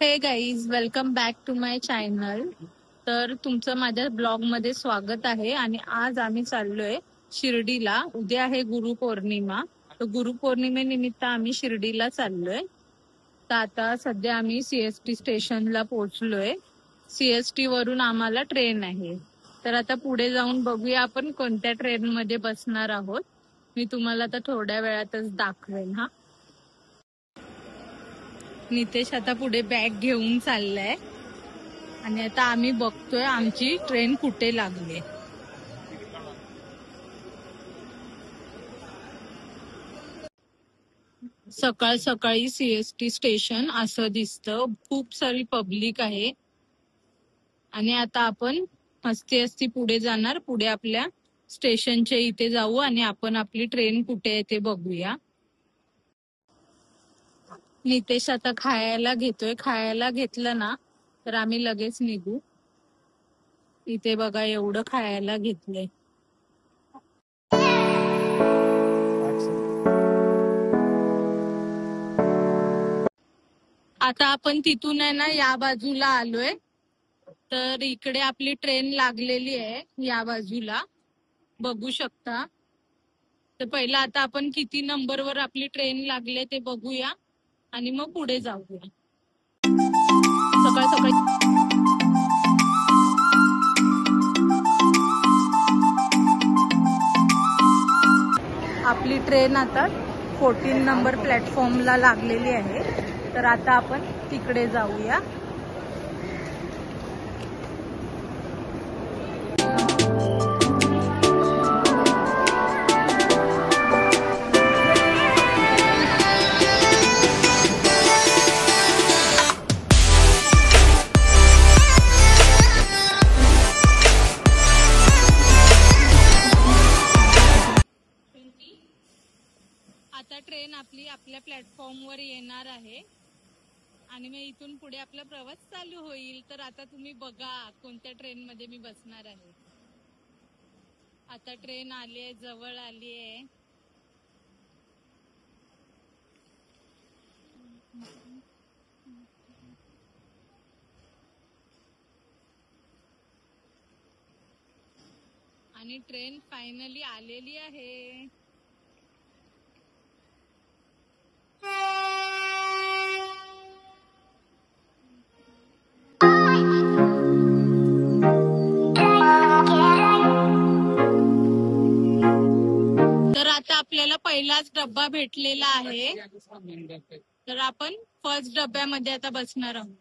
हे guys, welcome back to my channel. तर तुमचं माझ्या ब्लॉग मध्ये स्वागत आहे. आणि आज आम्ही चाललोय शिर्डीला. उद्या आहे गुरुपौर्णिमा. तर गुरुपौर्णिमेनिमित्त आम्ही शिर्डीला चाललोय. तर आता सध्या आम्ही सीएसटी स्टेशनला पोहोचलोय. सीएसटी वरून आम्हाला ट्रेन आहे. तर आता पुढे जाऊन बघूया आपण कोणत्या ट्रेन मध्ये बसणार आहोत. मी तुम्हाला आता थोड्या वेळातच दाखवेन. हा, नितेश आता पुढे बॅग घेऊन चाललाय आणि आता आम्ही बघतोय आमची ट्रेन कुठे लागली. सकाळ सकाळी सीएसटी स्टेशन असं दिसतं. खूप सारी पब्लिक आहे आणि आता आपण हसती हसती पुढे जाणार. पुढे आपल्या स्टेशनच्या इथे जाऊ आणि आपण आपली ट्रेन कुठे आहे ते बघूया. नितेश आता खायला घेतोय. खायला घेतलं ना तर आम्ही लगेच निघू. इथे बघा, एवढं खायला घेतलंय. आता आपण तिथून आहे ना या बाजूला आलोय. तर इकडे आपली ट्रेन लागलेली आहे या बाजूला, बघू शकता. तर पहिला आता आपण किती नंबरवर आपली ट्रेन लागले ते बघूया आणि मग पुढे जाऊया. सकाळ सकाळी आपली ट्रेन आता 14 नंबर प्लॅटफॉर्मला लागलेली आहे. तर आता आपण तिकडे जाऊया. आता ट्रेन आपली आपल्या प्लॅटफॉर्मवर येणार आहे आणि मग इथून पुढे आपला प्रवास चालू होईल. तर आता तुम्ही बघा कोणत्या ट्रेन मध्ये मी बसणार आहे. आता ट्रेन आली आहे, जवळ आली आहे. आणि ट्रेन फायनली आलेली आहे. तर आता आपल्याला पहिलाच डब्बा भेटलेला आहे. तर आपण फर्स्ट डब्यामध्ये आता बसणार आहोत.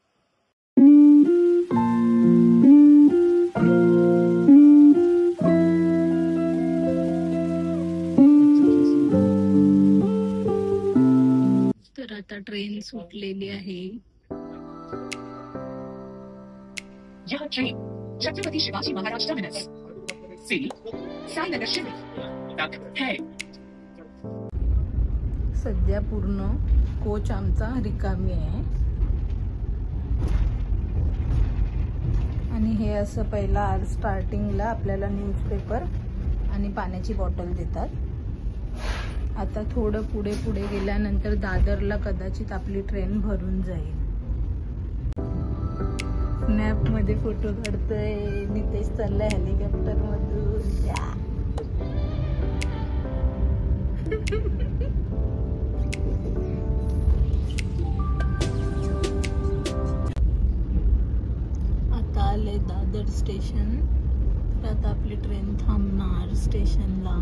तर आता ट्रेन सुटलेली आहे. यह ट्रेन छत्रपति शिवाजी महाराज टर्मिनस से साईनगर शिर्डी तक है. सध्या पूर्ण कोच आमचा रिकामी आहे. आणि हे असं पहिला स्टार्टिंगला आपल्याला न्यूजपेपर आणि पाण्याची बॉटल देतात. आता थोडं पुढे पुढे गेल्यानंतर दादरला कदाचित आपली ट्रेन भरून जाईल. स्नॅप मध्ये फोटो काढतोय. नितेश चाललाय हेलिकॉप्टर मधून. आता आले दादर स्टेशन. तर आता आपली ट्रेन थांबणार स्टेशनला.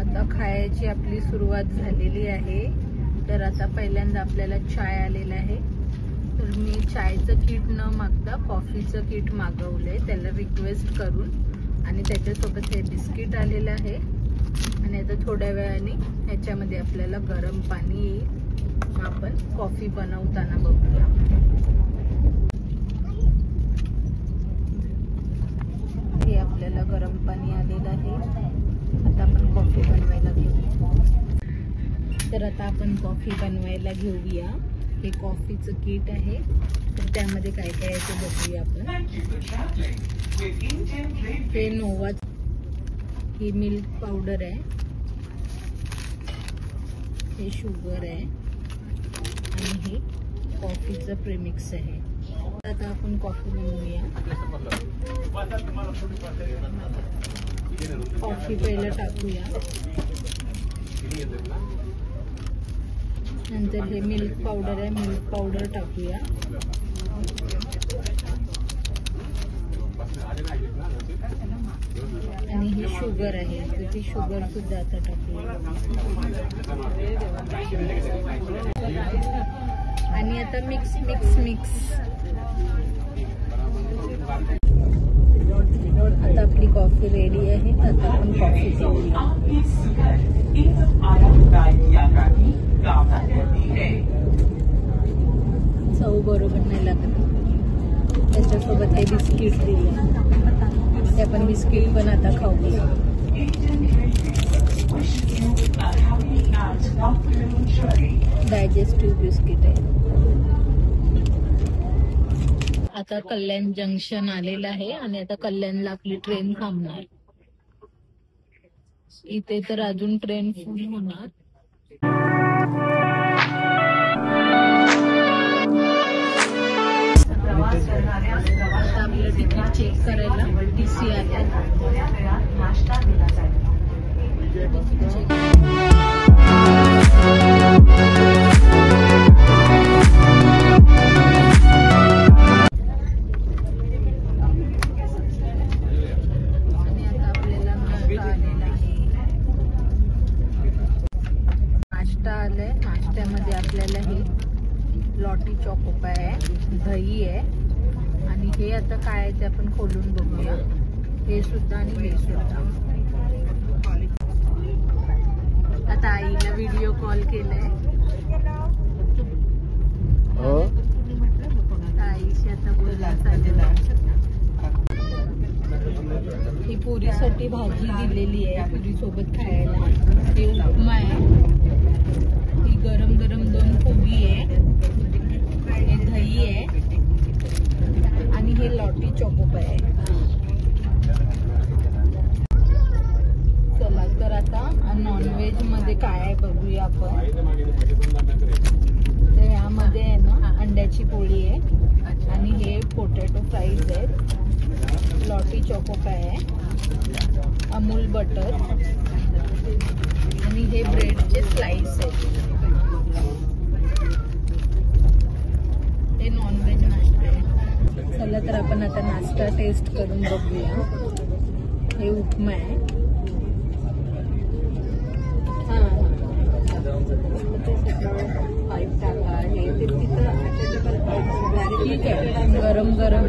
आता खायची आपली सुरुवात झालेली आहे. तर आता पहिल्यांदा आपल्याला चाय आलेला आहे. तर मी चायचं किट न मागता कॉफीचं किट मागवलंय त्याला रिक्वेस्ट करून. आणि त्याच्यासोबत हे बिस्किट आलेलं आहे. आणि आता थोड्या वेळाने ह्याच्यामध्ये आपल्याला गरम पाणी येईल. आपण कॉफी बनवताना बघूया. हे आपल्याला गरम पाणी आलेलं आहे. आता आपण कॉफी बनवायला घेऊ. तर आता आपण कॉफी बनवायला घेऊया. हे कॉफीचं किट आहे. तर त्यामध्ये काय काय आहे ते बघूया आपण. हे नोवा ही मिल्क पावडर आहे, हे शुगर आहे आणि हे कॉफीचं प्रेमिक्स आहे. आता आपण कॉफी बनवूया. कॉफी पहिलं टाकूया, नंतर हे मिल्क पावडर आहे, मिल्क पावडर टाकूया. आणि ही शुगर आहे, तर ती शुगर सुद्धा आता टाकूया. आणि आता मिक्स मिक्स मिक्स. आता आपली कॉफी रेडी आहे. आता आपण कॉफी पिऊया. चव बरोबर नाही लागत. त्याच्यासोबत हे बिस्किट दिले, ते आपण बिस्किट पण आता खाऊया. डायजेस्टिव्ह बिस्किट आहे. आता कल्याण जंक्शन आलेलं आहे आणि आता कल्याणला आपली ट्रेन थांबणार. इथे तर अजून ट्रेन फुल होणार. आता आपलं तिकीट चेक करायला TC आले. नाश्त्यामध्ये आपल्याला हे लॉटी चॉकोपाय आहे, दही आहे आणि हे आता काय आहे ते आपण खोलून बघूया. हे सुद्धा आणि हे सुद्धा. आता आईला व्हिडिओ कॉल केलाय. आईशी आता बोलायला ही पुरीसाठी भाजी दिलेली आहे, पुरी सोबत खायला. हे उपमा आहे, ही गरम गरम 2 पोळी आहे, हे दही आहे आणि हे लॉटी चॉकोपाय आहे. चला तर आता नॉनव्हेज मध्ये काय आहे बघूया आपण. तर ह्यामध्ये आहे ना अंड्याची पोळी आहे आणि हे पोटॅटो फ्राईज आहेत, लॉटी चॉकोपाय आहे, अमूल बटर आणि हे ब्रेडचे स्लाइस आहेत. हे नॉनव्हेज नाश्ता आहे. चला तर आपण आता नाश्ता टेस्ट करून बघूया. हे उपमा आहे. ठीक आहे, गरम गरम.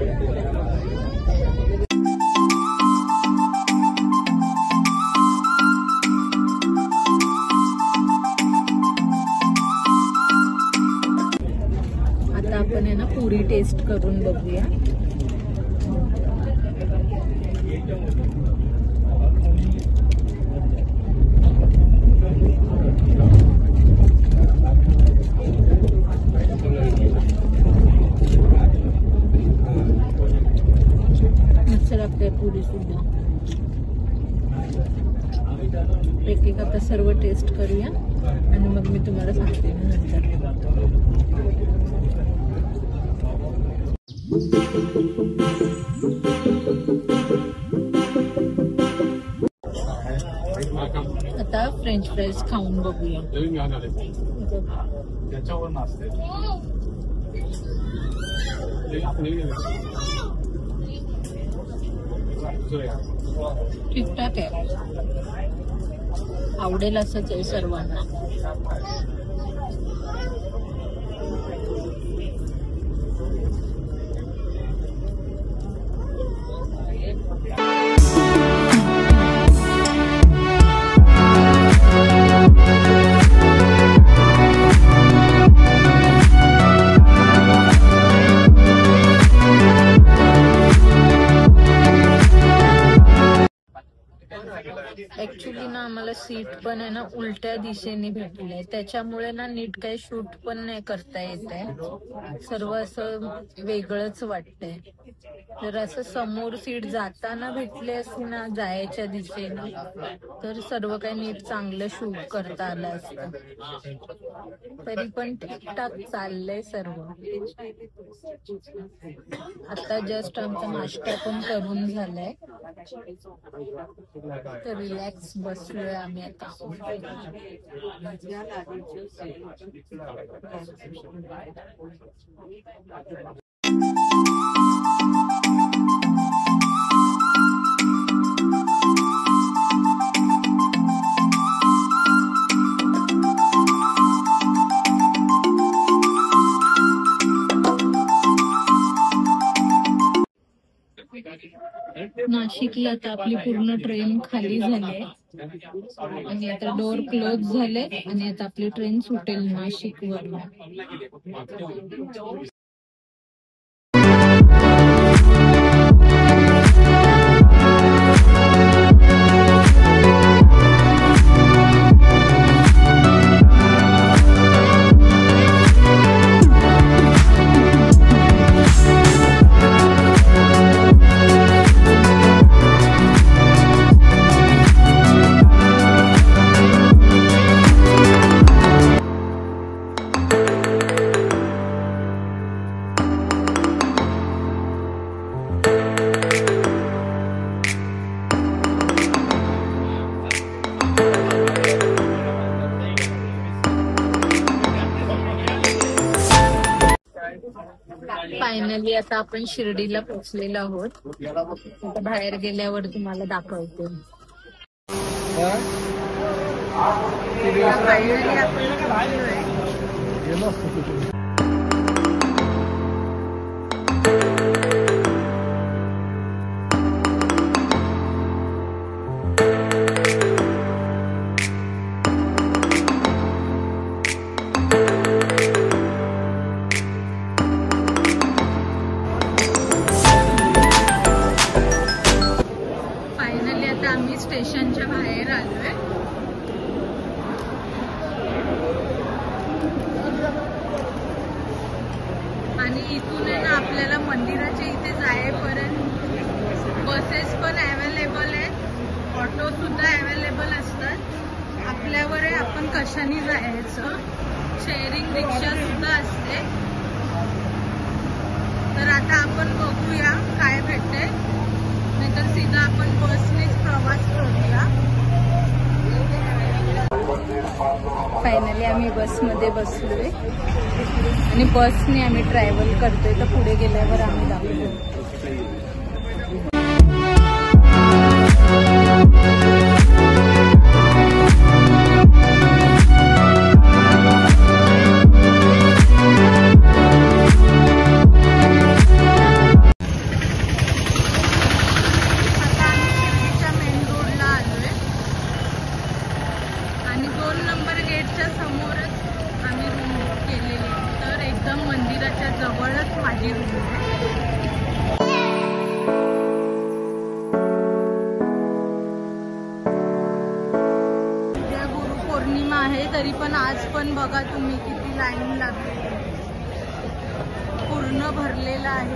आता आपण आहे ना पुरी टेस्ट करून बघूया. मस्त लागते पुरी सुद्धा. एक एक आता सर्व टेस्ट करूया आणि मग मी तुम्हाला सांगते नंतर. आता फ्रेंच फ्राईज खाऊन बघूया. ठीकठाक आहे, आवडेल असंच आहे सर्वांना. ऍक्च्युली ना आम्हाला सीट पण आहे ना उलट्या दिशेने भेटले, त्याच्यामुळे ना नीट काही शूट पण नाही करता येत आहे. सर्व असं वेगळंच वाटतंय. जर असं समोर सीट जाताना भेटले असते ना जायच्या दिशेने तर सर्व काही नीट चांगलं शूट करता आलं असतं. तरी पण ठीकठाक चाललंय सर्व. आता जस्ट आमचा नाश्ता पण करून झालाय, तर रिलॅक्स बसलोय आम्ही आता. नाशिकला आता आपली पूर्ण ट्रेन खाली झाली आणि आता डोअर क्लोज झाले आणि आता आपली ट्रेन सुटेल नाशिक वरून. फायनली आता आपण शिर्डीला पोहोचलेलो आहोत. आता बाहेर गेल्यावर तुम्हाला दाखवते. फायनली आपण पोहोचलोय. आम्ही स्टेशनच्या बाहेर आलोय आणि इथून आहे ना आपल्याला मंदिराच्या इथे जाईपर्यंत बसेस पण अवेलेबल आहेत, ऑटो सुद्धा अवेलेबल असतात. आपल्यावर आहे आपण कशाने जायचं. शेअरिंग रिक्षा सुद्धा असते. तर आता आपण बघूया काय भेटते, नाहीतर सीधा आपण बसनेच प्रवास करूया. फायनली आम्ही बसमध्ये बसलोय आणि बसने आम्ही ट्रॅव्हल करतोय. तर पुढे गेल्यावर आम्ही दाखवतो. आणि 2 नंबर गेटच्या समोरच आम्ही रूम बुक केलेली, तर एकदम मंदिराच्या जवळच माझी रूम आहे. उद्या गुरुपौर्णिमा आहे, तरी पण आज पण बघा तुम्ही किती लाईन लागली, पूर्ण भरलेला आहे.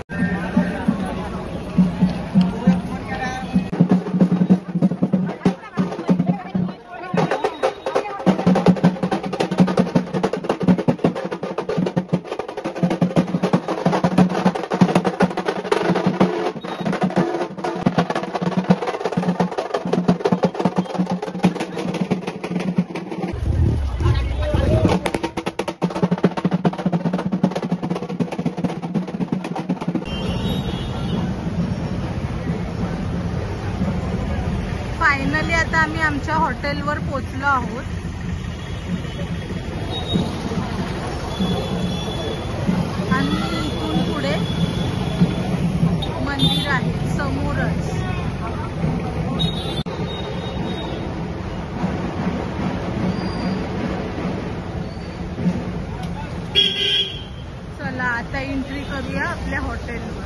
फायनली आता आम्ही आमच्या हॉटेलवर पोहोचलो आहोत. आणि इथून पुढे मंदिर आहे समोरच. चला आता एंट्री करूया आपल्या हॉटेलवर.